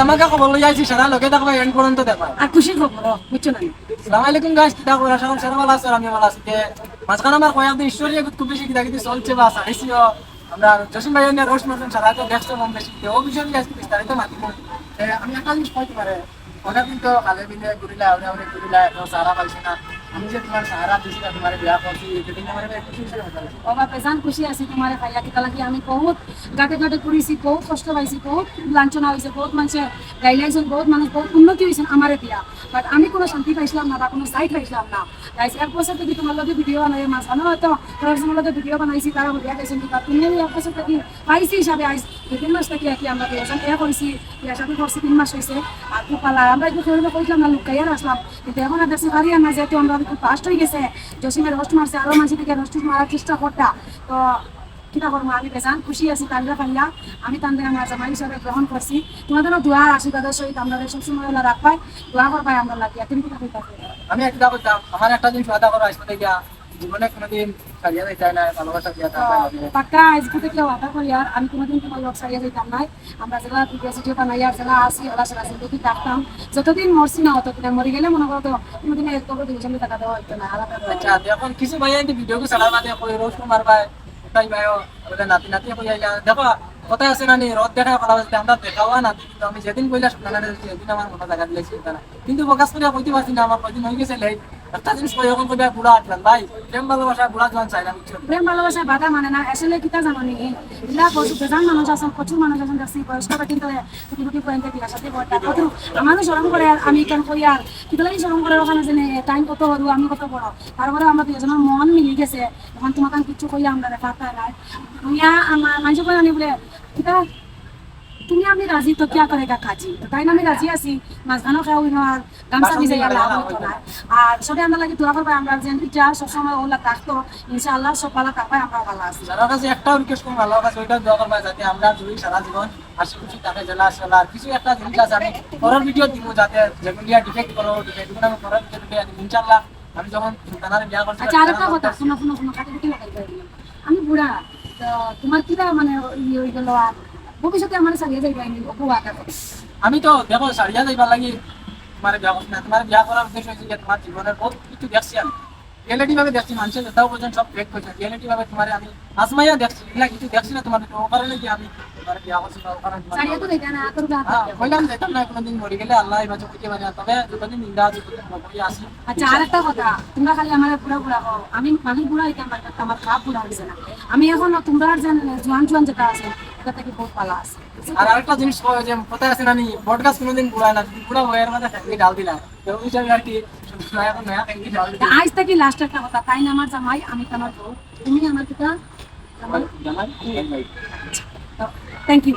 আমাকে খবর লই আইছি সারা লোকে দেখবা এন্ড পর্যন্ত দেখবা আর খুশি খবর বুঝছো না আসসালামু আলাইকুম গাইস কিতা করা সকাল সারা ভালো আছে আমি ভালো আছি মাঝখানে আমার কয়েকদিন ঈশ্বরীয় খুব বেশি কিতা কিতা চলছে বা আইসিও আমরা জসিম ভাই নিয়ে রোশ মারছেন সারা তো ব্যস্ত কম বেশি ও বিষয় নিয়ে আজকে বিস্তারিত মাতিব আমি একটা জিনিস কইতে পারে ওটা কিন্তু কালে বিলে ঘুরিলা ওরে ঘুরিলা তো সারা পাইছে না আমি যে তোমার সারা দিছি না তোমার বিয়া করছি এদিন আমার খুশি হয়ে গেল বাবা পেছান খুশি আছি তোমার ভাইয়া কিতা লাগি আমি বহুত গাটে গাটে করেছি বহুত কষ্ট পাইছি বহুত লাঞ্ছনা হয়েছে বহুত মানুষের গাইলাইছেন বহুত মানুষ বহুত উন্নতি হয়েছেন আমার দিয়া বাট আমি কোনো শান্তি পাইছিলাম না বা কোনো সাইট পাইছিলাম না গাইস এক বছর থেকে তোমার লগে ভিডিও বানাই মাঝখানে হয়তো তোমার লগে ভিডিও বানাইছি তারা বলিয়া গেছেন কিবা তুমি এক বছর থেকে পাইছি হিসাবে আইস 2-3 মাস থেকে কি আমরা বিয়ে করেছি বিয়ে সাথে করছি 3 মাস হয়েছে আর খুব পালা আমরা একটু শরীরে কইলাম না লুকাইয়া আসলাম কিন্তু এখন আর দেখছি পারি না যেহেতু আমরা খুব ফাস্ট হয়ে গেছে জসিমের হোস্ট মারছে আরো মাঝে থেকে হোস্ট মারার চেষ্টা করতা তো কিনা করবো আমি বেজান খুশি আছি তান্ডা পাইলা আমি তান্ডে আমার জামাই হিসাবে গ্রহণ করছি তোমাদের দোয়া আশীর্বাদের সহিত আমরা সবসময় রাখবাই দোয়া করবাই আমরা লাগিয়া তুমি কিনা কইতা আমি একটা করতাম আমার একটা জিনিস ওয়াদা করা আসলে গিয়া জীবনে কোনোদিন ছাড়িয়ে যাইতে না ভালোবাসা দিয়া পাক্কা আজকে থেকে ওয়াদা করি আর আমি কোনোদিন তোমার লোক ছাড়িয়ে যাইতাম নাই আমরা যারা ভিডিও সিডিও বানাই আর যারা আসি ওরা সারা জিন্দগি থাকতাম যতদিন মরছি না অতদিন মরে গেলে মনে করো তো কোনোদিন এক কবর দুজনে টাকা দেওয়া হইতো না আলাদা আচ্ছা এখন কিছু ভাইয়া কিন্তু ভিডিওকে চালার বাদে কই রোজ কুমার ভাই তাই ভাই ওটা নাতি নাতি কইয়া দেখো কথা আছে না নি রদ দেখা ভালো আছে আমরা দেখাওয়া নাতি কিন্তু আমি যেদিন কইলা শুনলাম না সেদিন আমার মনে জায়গা দিয়েছি না কিন্তু প্রকাশ করে কইতে পারছি না আমার কয়দিন হয়ে গেছে লেট একটা জিনিস কই এখন কইবা বুড়া আটলাম ভাই প্রেম ভালোবাসা বুড়া জোয়ান চাই না বুঝছো প্রেম ভালোবাসা বাধা মানে না আসলে কিতা জানো নি ইলা বেজান মানুষ আছেন প্রচুর মানুষ আছেন দেখছি বয়স্ক বা কিন্তু কুটি কুটি পয়েন্টে বিয়ার সাথে বড় কত আমারও শরম করে আর আমি কেন কই আর কিতা লাগি শরম করে ওখানে যে টাইম কত হলো আমি কত বড় তারপরে আমরা দুজনের মন মিলে গেছে এখন তোমাকে কিছু কইয়া আমরা দেখা পাই না দুনিয়া আমার মানুষ কই আনি বলে কিতা তুমি আমি রাজি তো কিয়া করেগা কাজী তো তাই না আমি রাজি আছি মাঝখানেও খাওয়া হইল আর গামছা ভিজে গেল হইতো না আর সবাই আমরা লাগে দোয়া করবো আমরা যেন এটা সবসময় ওলা থাকতো ইনশাআল্লাহ সব ভালো থাকবে আমরা ভালো আছি সারা কাছে একটা রিকোয়েস্ট করবো ভালো কাছে ওইটা দোয়া করবা যাতে আমরা দুই সারা জীবন হাসি খুশি থাকে জেলা আসলে আর কিছু একটা জিনিস আছে আমি পরের ভিডিও দিব যাতে যেগুলো ডিফেক্ট করো ডিফেক্টগুলো আমি পরের ভিডিও দিয়ে ইনশাআল্লাহ আমি যখন সুলতানারে বিয়া করছি আচ্ছা আরেকটা কথা শুনো কাটি কুটি লাগাই আমি বুড়া তো তোমার কিটা মানে ইয়ে হয়ে গেল আর ভবিষ্যতে আমার সারিয়ে যাইবা আমি তো দেখো সারিয়া যাইবার লাগি তোমার বিয়া করছি না তোমার বিয়া করার উদ্দেশ্য হয়েছে যে তোমার জীবনের বহুত কিছু দেখছি আমি রিয়েলিটি ভাবে দেখছি মানুষের যেটাও পর্যন্ত সব ফেক করছে রিয়েলিটি ভাবে তোমার আমি আজমাইয়া দেখছি এগুলা কিছু দেখছি না তোমার ও কারণে কি আমি তোমার বিয়া করছি না ও কারণে কইলাম যেতাম না কোনোদিন মরে গেলে আল্লাহ বাঁচো কইতে পারে না তবে যতদিন নিন্দা আছে ততদিন আসি আচ্ছা আরেকটা কথা তোমরা খালি আমার বুড়া হও আমি বুড়া হইতে আমার খাপ বুড়া হয়েছে না আমি এখন তোমরা যে জোয়ান যেটা আছে এটা থেকে বহুত ভালো আছে আর আরেকটা জিনিস কয় যে কোথায় আছে না নি পডকাস্ট কোনোদিন বুড়ায় না বুড়া হয়ে মধ্যে ফ্যামিলি ডাল দিলা তো ওই জায়গায় আর কি এখন নয়া ফ্যামিলি ডাল দিলা আজ থেকে লাস্ট একটা কথা তাই না আমার জামাই আমি তোমার বউ তুমি আমার পিতা জামাই থ্যাংক ইউ